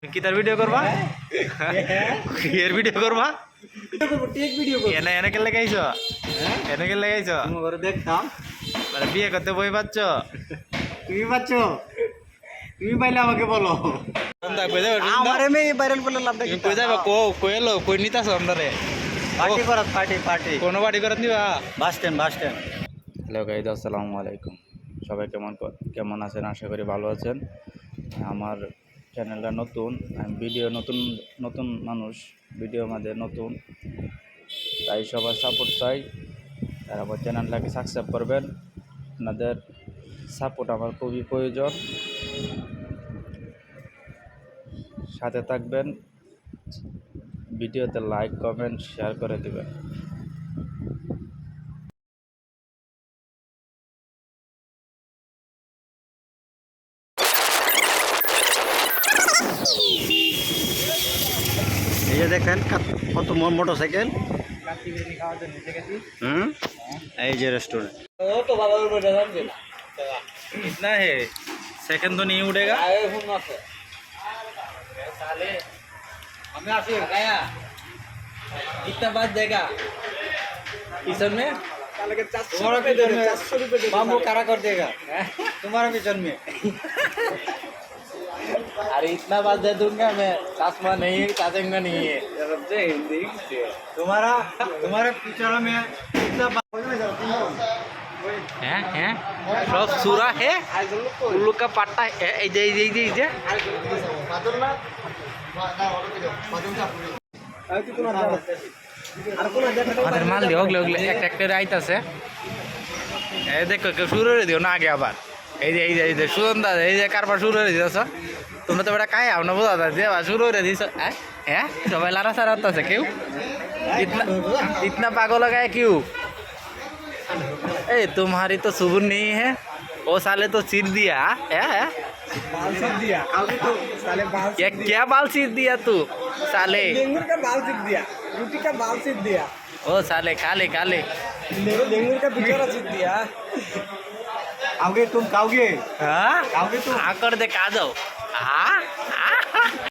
কি তার ভিডিও করবা এর ভিডিও করবা এনে এনে কেলে গাইছ এনে কেলে গাইছ ঘরে দেখতাম মানে বিয়ে করতে বই পাচ্ছ তুমি পাচ্ছ তুমি পাইলে আমাকে বলো আমার এমনি ভাইরাল করলে লাভ দেখি কই যাবা কই এলো কই নিতাছ আমরারে পার্টি করাত পার্টি কোন বাড়ি করত নিবা বাস স্ট্যান্ড হ্যালো গাইস আসসালামু আলাইকুম সবাই কেমন আছেন আশা করি ভালো আছেন আমার চ্যানেলটা নতুন আমি ভিডিও নতুন মানুষ ভিডিও মাঝে নতুন তাই সবার সাপোর্ট চাই আর আমার চ্যানেলটাকে সাবস্ক্রাইব করবেন আপনাদের সাপোর্ট আমার খুবই প্রয়োজন সাথে থাকবেন ভিডিওতে লাইক কমেন্ট শেয়ার করে দিবেন এই যে দেখেন কত মোটরসাইকেল এই যে রেস্টুরেন্ট इतना है सेकंड तो नहीं उड़ेगा कितना बात देगा किचन में तुम्हारा किचन में 400 रुपये मामू करा कर देगा तुम्हारा किचन में अरे इतना बात दे दूंगा मैं चश्मा नहीं है चाचेंगा नहीं है हिंदी तुम्हारा पिक्चर में इतना हैं हैं सब सूरा है उल्लू का पट्टा है এই যে আমাদের মাল দিয়ে ওগলে ওগলে একটা আইতাছে এই দেখো কেউ শুরু করে দিও না আগে আবার এই যে সুগন্ধা এই যে কারবার শুরু করে দিয়েছ তোমরা তো বেটা কাই আও না বোঝা যায় যে শুরু করে দিয়েছ হ্যাঁ সবাই লারা সারা হচ্ছে কেউ इतना पागल है क्यों ए तुम्हारी तो सुबह नहीं है वो साले तो सिर दिया है बाल सीध दिया साले बाल क्या बाल सीध दिया तू साले लेंगुर का बाल सीध दिया रोटी का बाल सीध दिया ओ साले खाले लेंगुर का बिचारा सीध दिया आओगे तुम खाओगे हाँ आओगे तुम आकर दे खा जाओ हाँ